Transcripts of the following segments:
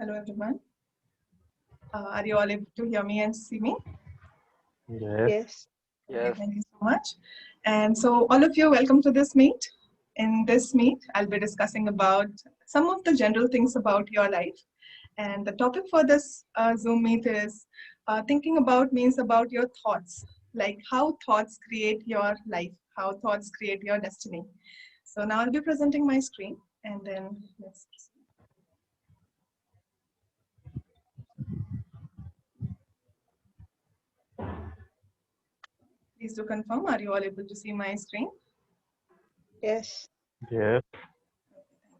Hello everyone. Are you all able to hear me and see me? Yes. Okay, thank you so much. And so all of you, welcome to this meet. In this meet, I'll be discussing about some of the general things about your life. And the topic for this Zoom meet is thinking about means about your thoughts, like how thoughts create your life, how thoughts create your destiny. So now I'll be presenting my screen and then let's proceed. Please do confirm, are you all able to see my screen? Yes. Thank you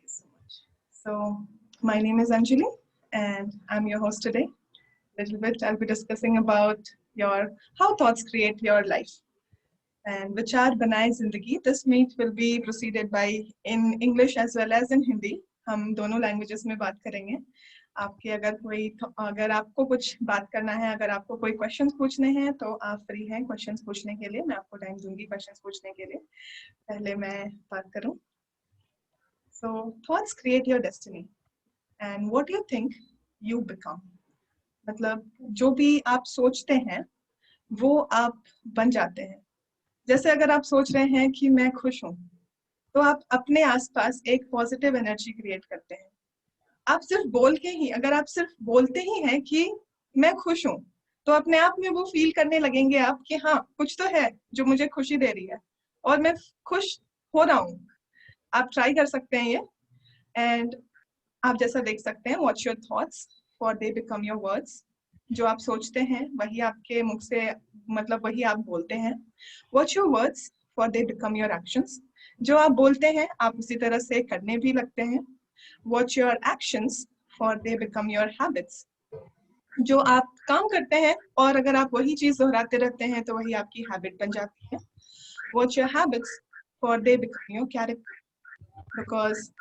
so much. So my name is Anjali and I'm your host today. Little bit I'll be discussing about how thoughts create your life. And Vichar Banaye Zindagi. This meet will be proceeded by in English as well as in Hindi. हम दोनों languages में बात करेंगे. आपके अगर आपको कुछ बात करना है, अगर आपको कोई क्वेश्चंस पूछने हैं तो आप फ्री हैं क्वेश्चंस पूछने के लिए. मैं आपको टाइम दूंगी क्वेश्चंस पूछने के लिए. पहले मैं बात करूं. So thoughts create your destiny, and what you think, you become. मतलब जो भी आप सोचते हैं, वो आप बन जाते हैं. जैसे अगर आप सोच रहे हैं कि मैं खुश हूँ, तो आप अपने आसपास एक पॉजिटिव एनर्जी क्रिएट करते हैं. आप सिर्फ बोल के ही, अगर आप सिर्फ बोलते ही हैं कि मैं खुश हूँ, तो अपने आप में वो फील करने लगेंगे आप कि हाँ कुछ तो है जो मुझे खुशी दे रही है और मैं खुश हो रहा हूँ. आप ट्राई कर सकते हैं ये. एंड आप जैसा देख सकते हैं, watch your thoughts for they become your words. जो आप सोचते हैं वही आपके मुख से, मतलब वही आप बोलते हैं. Watch your words for they become your actions. जो आप बोलते हैं आप उसी तरह से करने भी लगते हैं. Watch your actions for they become your habits. जो आप काम करते हैं और अगर आप वही चीज दोहराते रहते हैं तो वही आपकी हैबिट बन जाती है. Watch your habits for they become your character. Because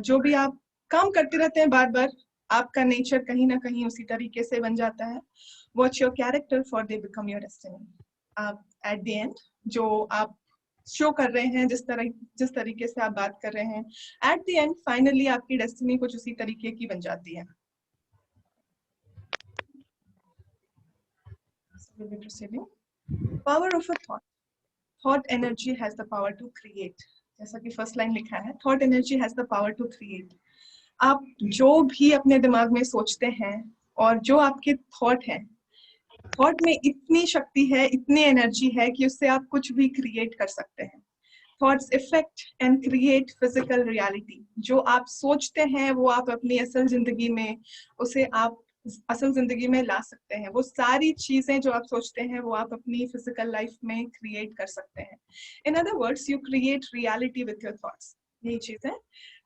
जो भी आप काम करते रहते हैं बार बार, आपका नेचर कहीं ना कहीं उसी तरीके से बन जाता है. Watch your character for they become your destiny. आप एट द एंड जो आप शो कर रहे हैं, जिस तरीके से आप बात कर रहे हैं, एट द एंड फाइनली आपकी डेस्टिनी कुछ उसी तरीके की बन जाती है. Power of a thought. Thought energy has the power to create. जैसा कि फर्स्ट लाइन लिखा है, thought energy has the power to create. आप जो भी अपने दिमाग में सोचते हैं और जो आपके थॉट हैं, थॉट में इतनी शक्ति है, इतनी एनर्जी है कि उससे आप कुछ भी क्रिएट कर सकते हैं. Thoughts effect and create physical reality. जो आप सोचते हैं वो आप अपनी असल जिंदगी में, उसे आप असल जिंदगी में ला सकते हैं. वो सारी चीजें जो आप सोचते हैं वो आप अपनी फिजिकल लाइफ में क्रिएट कर सकते हैं. In other words, you create reality with your thoughts. यही चीज है.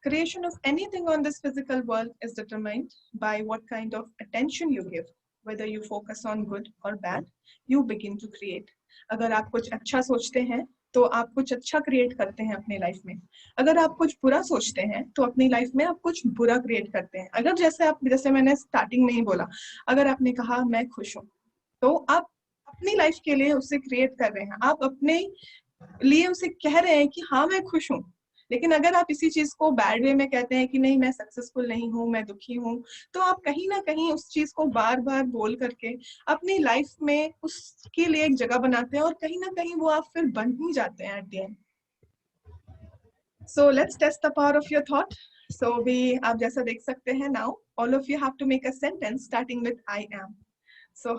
Creation of anything on this physical world is determined by what kind of attention you give. Whether you focus on good or bad, you begin to create. अगर आप कुछ अच्छा सोचते हैं तो आप कुछ अच्छा क्रिएट करते हैं अपनी लाइफ में. अगर आप कुछ बुरा सोचते हैं तो अपनी लाइफ में आप कुछ बुरा क्रिएट करते हैं. अगर जैसे मैंने स्टार्टिंग में ही बोला, अगर आपने कहा मैं खुश हूँ, तो आप अपनी लाइफ के लिए उसे क्रिएट कर रहे हैं. आप अपने लिए उसे कह रहे हैं कि हाँ मैं खुश हूँ. लेकिन अगर आप इसी चीज को बैड वे में कहते हैं कि नहीं मैं सक्सेसफुल नहीं हूँ, मैं दुखी हूँ, तो आप कहीं ना कहीं उस चीज को बार बार बोल करके अपनी लाइफ में उसके लिए एक जगह बनाते हैं और कहीं ना कहीं वो आप फिर बन ही जाते हैं at the end. So let's test the power of your thought. So भी आप जैसा देख सकते हैं, now all of you have to make a sentence starting with I am. So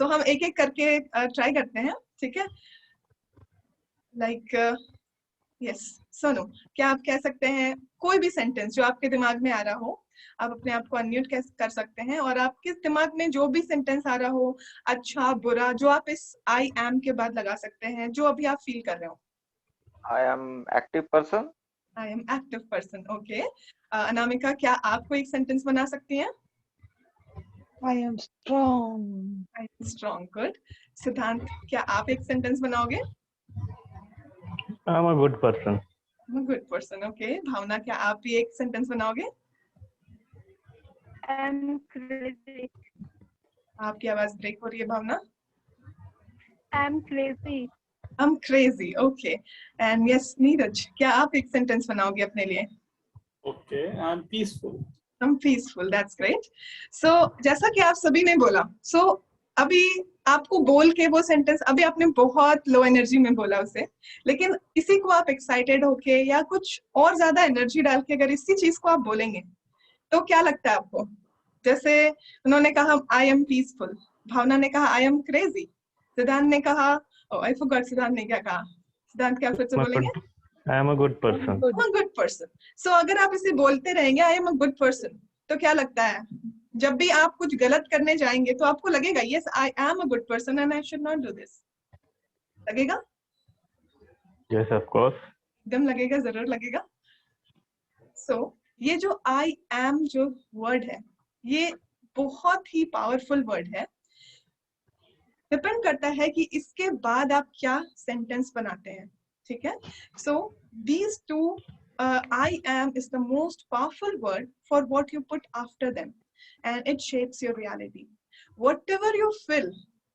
हम एक एक करके ट्राई करते हैं, ठीक है? लाइक यस, सोनू, क्या आप कह सकते हैं कोई भी सेंटेंस जो आपके दिमाग में आ रहा हो? आप अपने आप को अनम्यूट कर सकते हैं और आपके दिमाग में जो भी सेंटेंस आ रहा हो, अच्छा बुरा, जो आप इस आई एम के बाद लगा सकते हैं, जो अभी आप फील कर रहे हो. I am active person. I am active person. Okay. Anamika, क्या आप कोई एक सेंटेंस बना सकती हैं? I am strong. I am strong. Good. सिद्धांत, क्या आप एक सेंटेंस बनाओगे? I'm a good person. Good person. Okay. Bhavana, क्या आप भी एक सेंटेंस बनाओगे? I'm crazy. आपकी आवाज ब्रेक हो रही है भावना. I'm crazy. I'm crazy. Okay. And yes, Neeraj, क्या आप एक सेंटेंस बनाओगे अपने लिए? Okay, I'm peaceful. I'm peaceful. That's great. So जैसा कि आप सभी ने बोला, so अभी आपको बोल के वो सेंटेंस अभी आपने बहुत लो एनर्जी में बोला उसे, लेकिन इसी को आप एक्साइटेड होके या कुछ और ज्यादा एनर्जी डाल के अगर इसी चीज को आप बोलेंगे तो क्या लगता है आपको? जैसे उन्होंने कहा आई एम पीसफुल, भावना ने कहा आई एम क्रेजी, सिद्धांत ने कहा आई फॉरगॉट सिद्धांत ने क्या कहा, सिद्धांत क्या फिर से बोलेंगे? I am a good person. I'm a good person. So अगर आप इसे बोलते रहेंगे I am a good person, तो क्या लगता है जब भी आप कुछ गलत करने जाएंगे तो आपको लगेगा yes I am a good person and I should not do this, लगेगा? Yes, of course. एकदम लगेगा, जरूर लगेगा. So ये जो आई एम जो वर्ड है ये बहुत ही पावरफुल वर्ड है. डिपेंड करता है कि इसके बाद आप क्या सेंटेंस बनाते हैं, ठीक है? So these two I am is the most powerful word for what you put after them, and it shapes your reality. Whatever you feel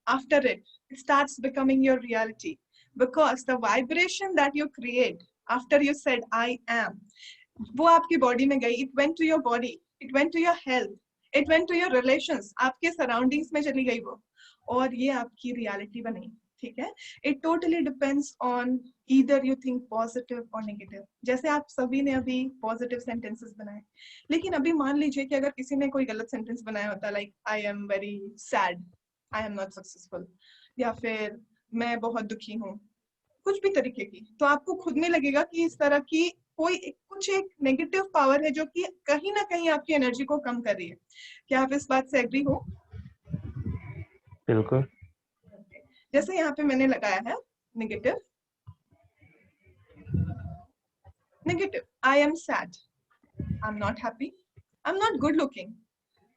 after it, it starts becoming your reality, because the vibration that you create after you said I am, वो आपकी body में गई, it went to your body, it went to your health, it went to your relations, आपके surroundings में चली गई वो, और ये आपकी रियलिटी बनी, ठीक है? It totally depends on either you think positive और नेगेटिव. जैसे आप सभी ने अभी पॉजिटिव सेंटेंसेस बनाए, लेकिन अभी मान लीजिए कि अगर किसी ने कोई गलत सेंटेंस बनाया होता, like I am very sad, I am not successful, या फिर मैं बहुत दुखी हूँ, कुछ भी तरीके की, तो आपको खुद में लगेगा कि इस तरह की कोई कुछ एक नेगेटिव पावर है जो कि कहीं ना कहीं आपकी एनर्जी को कम कर रही है. क्या आप इस बात से एग्री हो? बिल्कुल. जैसे यहाँ पे मैंने लगाया है negative, negative, I am sad, I am not happy, I am not good looking,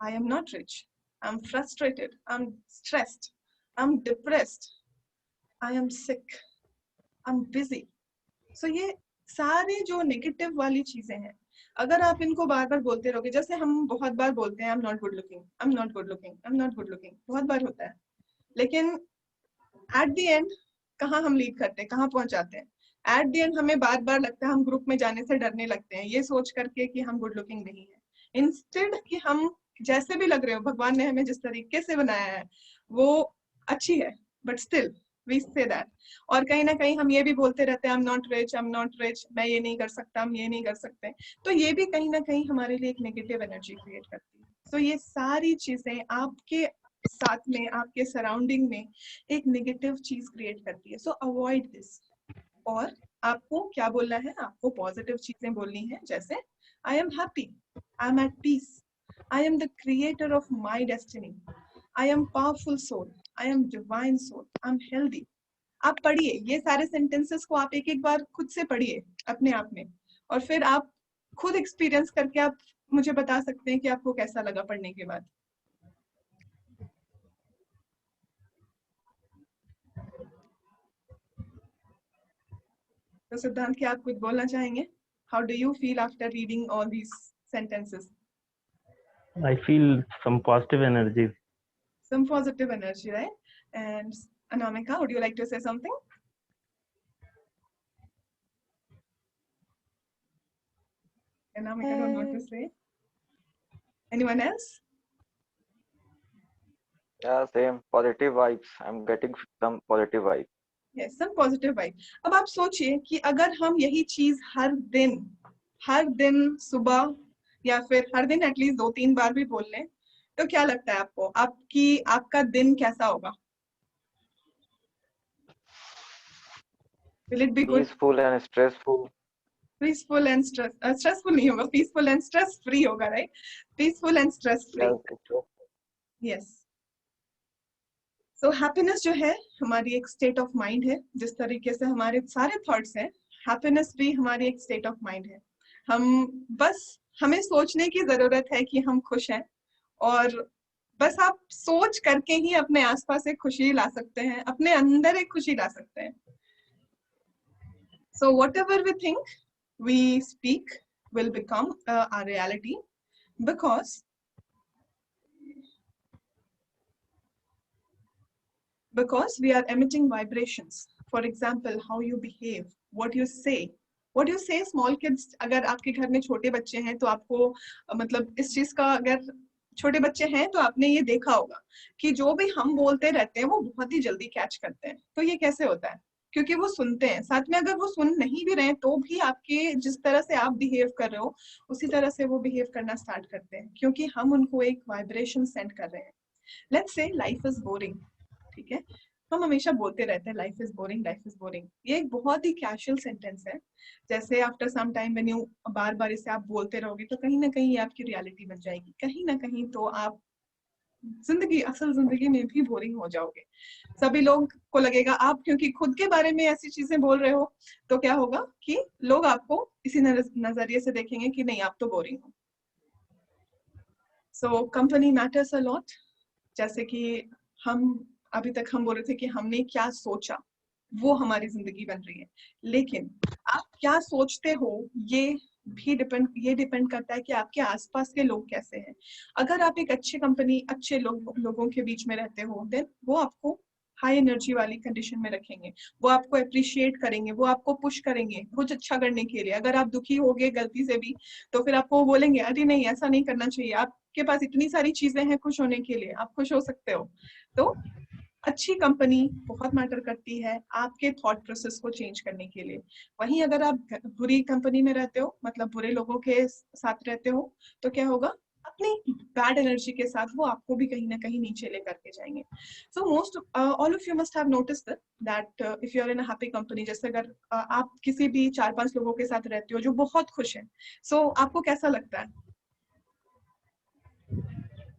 I am not rich, I am frustrated, I am stressed, I am depressed, I am sick, I am busy. So ये सारे जो negative वाली चीजें हैं, अगर आप इनको बार बार बोलते रहोगे, जैसे हम बहुत बार बोलते हैं आई am not good looking, I am not good looking, I am not good looking, बहुत बार होता है, लेकिन एट द एंड कहाँ हम लीड करते हैं, कहाँ पहुंच जाते हैं? एट द एंड हमें बार बार लगता है, हम ग्रुप में जाने से डरने लगते हैं ये सोच करके कि हम गुड लुकिंग नहीं है, इंस्टेड कि हम जैसे भी लग रहे हो, भगवान ने हमें जिस तरीके से बनाया है वो अच्छी है, but still we say that. और कहीं ना कहीं हम ये भी बोलते रहते हैं आई am not rich, I am not rich, मैं ये नहीं कर सकता, हम ये नहीं कर सकते, तो ये भी कहीं ना कहीं हमारे लिए एक नेगेटिव एनर्जी क्रिएट करती है. सो ये सारी चीजें आपके साथ में, आपके सराउंडिंग में एक नेगेटिव चीज क्रिएट करती है. सो अवॉइड दिस. और आपको क्या बोलना है? आपको पॉजिटिव चीजें बोलनी है, जैसे I am happy, I am at peace, I am the creator of my destiny, I am powerful soul, I am divine soul, I am healthy. आप पढ़िए ये सारे सेंटेंसेस को, आप एक एक बार खुद से पढ़िए अपने आप में, और फिर आप खुद एक्सपीरियंस करके आप मुझे बता सकते हैं कि आपको कैसा लगा पढ़ने के बाद. तो सिद्धांत, क्या आप कुछ बोलना चाहेंगे? How do you feel after reading all these sentences? I feel some positive energy. Some positive energy, right? And Anamika, would you like to say something? Anamika don't want to say. Anyone else? Yeah, same positive vibes. I'm getting some positive vibes. Yes, some positive vibe. अब आप सोचिए कि अगर हम यही चीज हर दिन सुबह या फिर हर दिन एटलीस्ट 2-3 बार भी बोल लें, तो क्या लगता है आपको, आपका दिन कैसा होगा? Will it be good? Peaceful and stressful. Peaceful and stressful नहीं होगा, peaceful and stress free होगा, right? Peaceful and stress free. Yes. So happiness जो है हमारी एक स्टेट ऑफ माइंड है. जिस तरीके से हमारे सारे थॉट्स हैं, हैप्पीनेस भी हमारी एक स्टेट ऑफ माइंड है. हमें सोचने की जरूरत है कि हम खुश हैं, और बस आप सोच करके ही अपने आसपास एक खुशी ला सकते हैं, अपने अंदर एक खुशी ला सकते हैं. So whatever we think, we speak will become our reality, because we are emitting vibrations. For example, how you behave, what you say, what you से स्मॉल किड्स, अगर आपके घर में छोटे बच्चे हैं तो आपको मतलब इस चीज का, अगर छोटे बच्चे हैं तो आपने ये देखा होगा कि जो भी हम बोलते रहते हैं वो बहुत ही जल्दी कैच करते हैं। तो ये कैसे होता है? क्योंकि वो सुनते हैं, साथ में अगर वो सुन नहीं भी रहे हैं तो भी आपके जिस तरह से आप बिहेव कर रहे हो उसी तरह से वो बिहेव करना स्टार्ट करते हैं, क्योंकि हम उनको एक वाइब्रेशन सेंड कर रहे हैं। Let's say life is boring, ठीक है, हम हमेशा बोलते रहते हैं life is boring, life is boring. ये एक बहुत ही कैजुअल सेंटेंस है। जैसे after some time when you बार बार इसे आप बोलते रहोगे तो कहीं ना कहीं ये आपकी रियलिटी बन जाएगी, कहीं ना कहीं तो आप जिंदगी, असल जिंदगी में भी बोरिंग हो जाओगे। सभी लोग को लगेगा, आप क्योंकि खुद के बारे में ऐसी चीजें बोल रहे हो तो क्या होगा कि लोग आपको इसी नजरिए से देखेंगे कि नहीं आप तो बोरिंग हो। So company matters a lot. जैसे कि हम अभी तक हम बोल रहे थे कि हमने क्या सोचा वो हमारी जिंदगी बन रही है, लेकिन आप क्या सोचते हो ये भी डिपेंड करता है कि आपके आसपास के लोग कैसे हैं। अगर आप एक अच्छी कंपनी, अच्छे लोगों के बीच में रहते हो, देन वो आपको हाई एनर्जी वाली कंडीशन में रखेंगे, वो आपको अप्रिशिएट करेंगे, वो आपको पुश करेंगे कुछ अच्छा करने के लिए। अगर आप दुखी हो गए गलती से भी तो फिर आपको बोलेंगे अरे नहीं ऐसा नहीं करना चाहिए, आपके पास इतनी सारी चीजें हैं खुश होने के लिए, आप खुश हो सकते हो। तो अच्छी कंपनी बहुत मैटर करती है आपके थॉट प्रोसेस को चेंज करने के लिए। वहीं अगर आप बुरी कंपनी में रहते हो, मतलब बुरे लोगों के साथ रहते हो, तो क्या होगा, अपनी बैड एनर्जी के साथ वो आपको भी कहीं ना कहीं नीचे लेकर के जाएंगे। So most all of you must have noticed that if you are in a happy company, जैसे अगर आप किसी भी 4-5 लोगों के साथ रहते हो जो बहुत खुश हैं, सो आपको कैसा लगता है?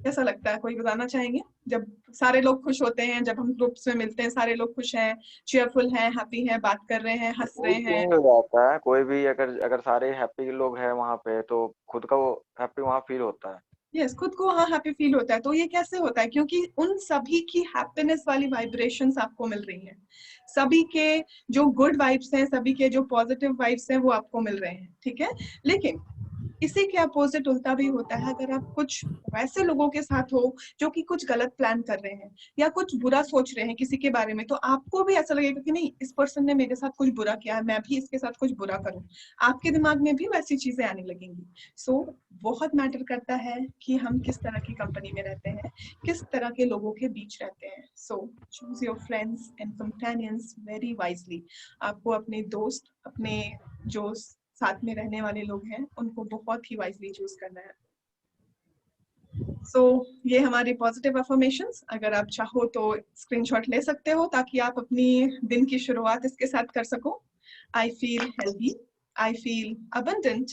कैसा लगता है, कोई बताना चाहेंगे? जब सारे लोग खुश होते हैं, जब हम ग्रुप्स में मिलते हैं, सारे लोग खुश हैं, चीयरफुल हैं, हैप्पी हैं, बात कर रहे हैं, हंस रहे हैं। फील हो जाता है, कोई भी अगर अगर सारे हैप्पी लोग हैं वहां पे तो खुद का वो हैप्पी वहां फील होता है। यस, खुद को हाँ हैप्पी फील होता है। तो ये कैसे होता है? क्योंकि उन सभी की हैप्पीनेस वाली वाइब्रेशंस आपको मिल रही हैं, सभी के जो गुड वाइब्स हैं, सभी के जो पॉजिटिव वाइब्स हैं वो आपको मिल रहे हैं, ठीक है। लेकिन इसी के अपोजिट उल्टा भी होता है। अगर आप कुछ वैसे लोगों के साथ हो जो कि कुछ गलत प्लान कर रहे हैं या कुछ बुरा सोच रहे हैं किसी के बारे में, तो आपको भी ऐसा लगेगा कि नहीं इस पर्सन ने मेरे साथ कुछ बुरा किया है, मैं भी इसके साथ कुछ बुरा करूं। आपके दिमाग में भी वैसी चीजें आने लगेंगी। सो बहुत मैटर करता है कि हम किस तरह की कंपनी में रहते हैं, किस तरह के लोगों के बीच रहते हैं। So choose your friends and companions very wisely. आपको अपने दोस्त, अपने जो साथ में रहने वाले लोग हैं, उनको बहुत ही वाइजली चूज करना है। ये हमारी पॉजिटिव अफर्मेशंस, अगर आप चाहो तो स्क्रीनशॉट ले सकते हो ताकि आप अपनी दिन की शुरुआत इसके साथ कर सको। I feel healthy, I feel abundant,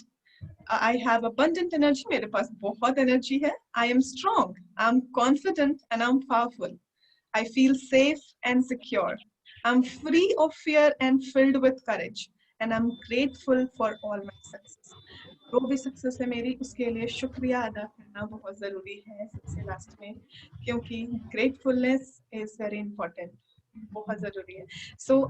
I have abundant energy, मेरे पास बहुत एनर्जी है। I am strong, I am confident and I am powerful. I feel safe and secure, I am free of fear and filled with courage and I am grateful for all my success. जो भी success है मेरी, उसके लिए शुक्रिया अदा करना बहुत जरूरी है सबसे लास्ट में, क्योंकि ग्रेटफुलनेस इज वेरी इंपॉर्टेंट, बहुत जरूरी है।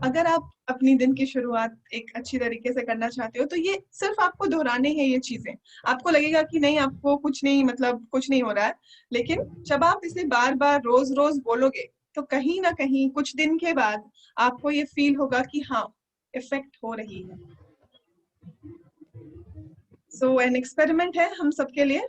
अगर आप अपनी दिन की शुरुआत एक अच्छी तरीके से करना चाहते हो तो ये सिर्फ आपको दोहराने हैं ये चीजें। आपको लगेगा कि नहीं आपको कुछ नहीं, मतलब कुछ नहीं हो रहा है, लेकिन जब आप इसे बार बार रोज रोज बोलोगे तो कहीं ना कहीं कुछ दिन के बाद आपको ये फील होगा कि हाँ इफेक्ट हो रही है। एन एक्सपेरिमेंट है हम सबके लिए,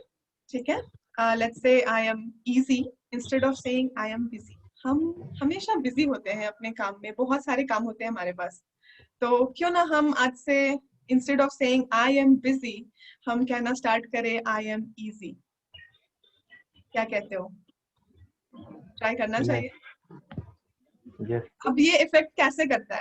ठीक है। Let's say I am easy instead of saying I am busy. हम हमेशा बिजी होते हैं अपने काम में, बहुत सारे काम होते हैं हमारे पास, तो क्यों ना हम आज से instead of saying I am busy हम कहना स्टार्ट करें आई एम इजी। क्या कहते हो? ट्राई करना चाहिए। Yes. अब ये इफेक्ट कैसे करता है?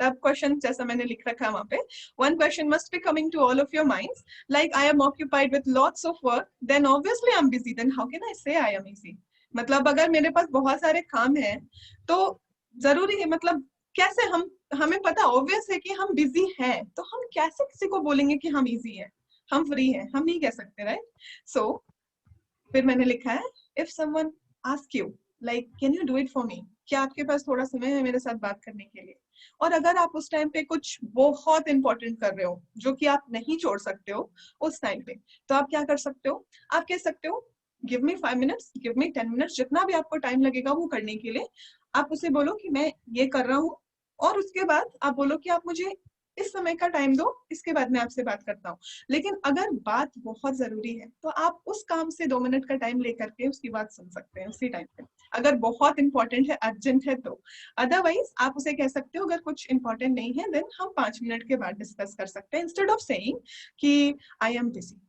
अब क्वेश्चन जैसा मैंने लिख रखा है वहां पे, one question must be coming to all of your minds, like I am occupied with lots of work, then obviously I am busy, then how can I say I am easy. मतलब अगर मेरे पास बहुत सारे काम हैं तो जरूरी है, मतलब कैसे हमें पता ऑब्वियस है कि हम बिजी हैं, तो हम कैसे किसी को बोलेंगे कि हम इजी हैं, हम फ्री हैं? हम नहीं कह सकते, राइट। फिर मैंने लिखा है, if someone ask you like can you do it for me, क्या आपके पास थोड़ा समय है मेरे साथ बात करने के लिए? और अगर आप उस टाइम पे कुछ बहुत इंपॉर्टेंट कर रहे हो जो कि आप नहीं छोड़ सकते हो उस टाइम पे, तो आप क्या कर सकते हो? आप कह सकते हो give me 5 minutes, give me 10 minutes, जितना भी आपको टाइम लगेगा वो करने के लिए। आप उसे बोलो कि मैं ये कर रहा हूँ, और उसके बाद आप बोलो कि आप मुझे इस समय का टाइम दो, इसके बाद मैं आपसे बात करता हूँ। लेकिन अगर बात बहुत जरूरी है तो आप उस काम से 2 मिनट का टाइम लेकर के उसकी बात सुन सकते हैं उसी टाइम पे, अगर बहुत इंपॉर्टेंट है, अर्जेंट है तो। अदरवाइज आप उसे कह सकते हो अगर कुछ इंपॉर्टेंट नहीं है देन हम 5 मिनट के बाद डिस्कस कर सकते हैं, इंस्टेड ऑफ सेइंग कि आई एम बिजी।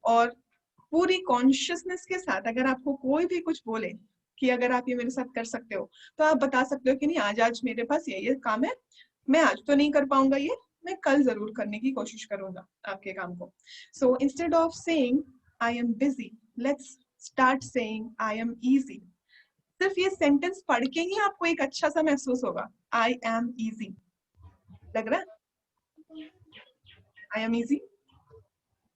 और पूरी कॉन्शियसनेस के साथ अगर आपको कोई भी कुछ बोले कि अगर आप ये मेरे साथ कर सकते हो, तो आप बता सकते हो कि नहीं, आज मेरे पास ये काम है, मैं आज तो नहीं कर पाऊंगा, ये मैं कल जरूर करने की कोशिश करूंगा आपके काम को। So instead of saying I am busy, let's start saying I am easy. सिर्फ ये सेंटेंस पढ़ के ही आपको एक अच्छा सा महसूस होगा, आई एम इजी। लग रहा है आई एम इजी?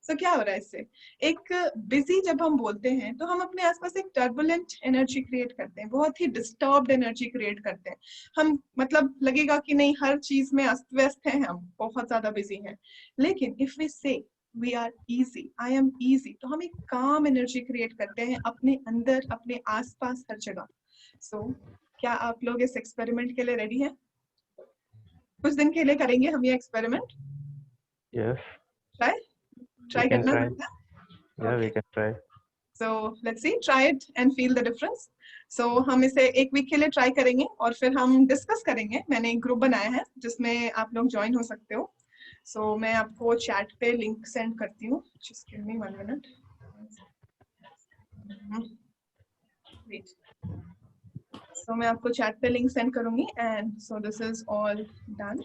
तो क्या हो रहा है इससे, एक बिजी जब हम बोलते हैं तो हम अपने आसपास एक टर्बुलेंट एनर्जी क्रिएट करते हैं, बहुत ही डिस्टर्ब्ड एनर्जी क्रिएट करते हैं। हम मतलब लगेगा कि नहीं, हर चीज में अस्त व्यस्त हैं, हम बहुत ज्यादा बिजी हैं। लेकिन if we say we are easy, I am easy, तो हम एक काम एनर्जी क्रिएट करते हैं अपने अंदर, अपने आसपास, हर जगह। सो क्या आप लोग इस एक्सपेरिमेंट के लिए रेडी हैं? कुछ दिन के लिए करेंगे हम ये experiment. Yes, try we can करना try. चाहते हैं? Yeah, we Okay. can try. So let's see, try it and feel the difference. So हम इसे एक वीक के लिए ट्राई करेंगे और फिर हम डिस्कस करेंगे। मैंने एक ग्रुप बनाया है जिसमें आप लोग ज्वाइन हो सकते हो। So मैं आपको चैट पे लिंक सेंड करती हूँ। Just give me 1 minute. Wait. So मैं आपको चैट पे लिंक सेंड करूंगी and so this is all done.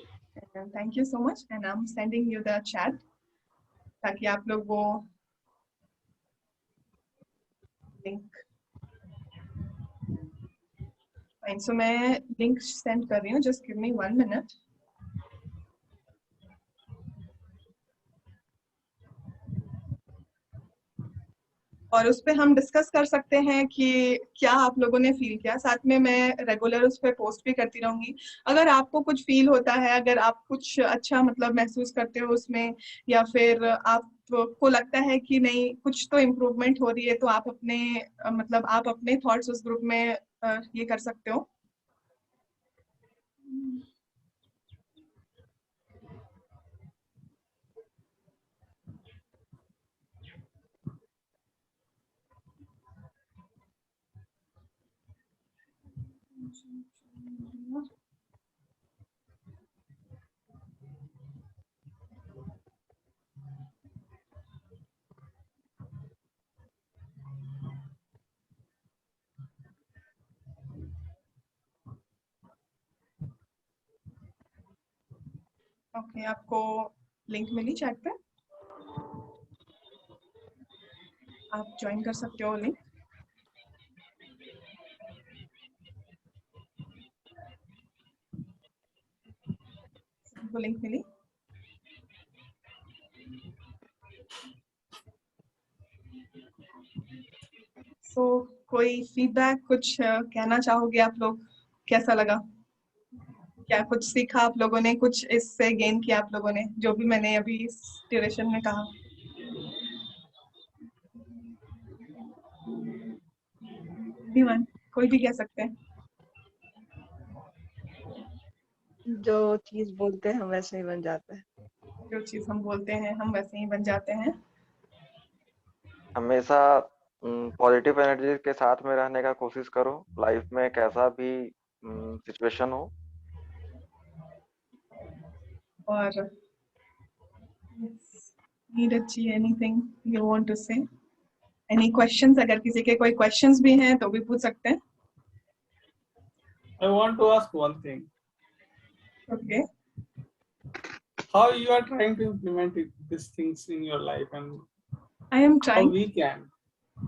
And thank you so much and I'm sending you the chat ताकि आप लोग वो लिंक, फाइन। सो मैं लिंक सेंड कर रही हूँ, जस्ट गिव मी 1 मिनट। और उस पे हम डिस्कस कर सकते हैं कि क्या आप लोगों ने फील किया। साथ में मैं रेगुलर उस पे पोस्ट भी करती रहूंगी। अगर आपको कुछ फील होता है, अगर आप कुछ अच्छा मतलब महसूस करते हो उसमें, या फिर आपको लगता है कि नहीं कुछ तो इम्प्रूवमेंट हो रही है, तो आप अपने मतलब आप अपने थॉट्स उस ग्रुप में ये कर सकते हो। ओके, आपको लिंक मिली चैट पे, आप ज्वाइन कर सकते हो लिंक। आपको लिंक मिली? सो कोई फीडबैक, कुछ कहना चाहोगे आप लोग? कैसा लगा? क्या कुछ सीखा आप लोगों ने, कुछ इससे गेन किया आप लोगों ने, जो भी मैंने अभी इस ड्यूरेशन में कहा? Anyone? कोई भी कह सकते हैं। जो चीज बोलते हैं हम वैसे ही बन जाते हैं। जो चीज हम बोलते हैं हम वैसे ही बन जाते हैं। हमेशा पॉजिटिव एनर्जी के साथ में रहने का कोशिश करो, लाइफ में कैसा भी सिचुएशन हो। और Neeraj ji, anything you want to से? Any questions? अगर किसी के कोई क्वेश्चंस भी हैं तो भी पूछ सकते हैं। I want to ask one thing. Okay, How you are trying to implement these things in your life, and I am how trying, we can?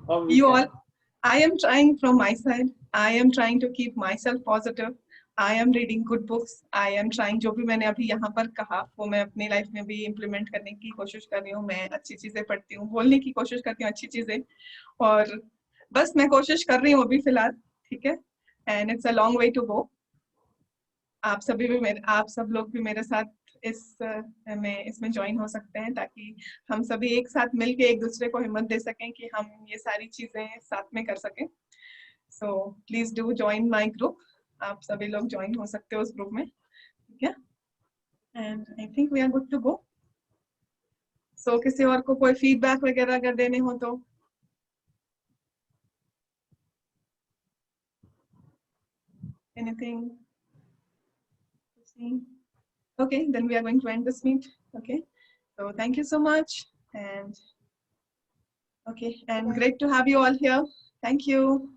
How we you can? all, I am trying from my side. I am trying to keep myself positive. I am reading good books. I am trying, जो भी मैंने अभी यहाँ पर कहा वो मैं अपनी लाइफ में भी इम्प्लीमेंट करने की कोशिश कर रही हूँ। मैं अच्छी चीजें पढ़ती हूँ, बोलने की कोशिश करती हूँ अच्छी चीजें, और बस मैं कोशिश कर रही हूँ अभी फिलहाल, ठीक है। And it's a long way to go. आप सभी भी मेरे, आप सब लोग भी मेरे साथ इसमें ज्वाइन हो सकते हैं, ताकि हम सभी एक साथ मिलके एक दूसरे को हिम्मत दे सकें कि हम ये सारी चीजें साथ में कर सकें। So please do join my group. आप सभी लोग ज्वाइन हो सकते हो उस ग्रुप में, ठीक है। And I think we are good to go. So किसी और को कोई feedback वगैरह अगर देने हो तो? Anything? Okay, then we are going to end this meet. Okay, so thank you so much, and okay, and great to have you all here. Thank you.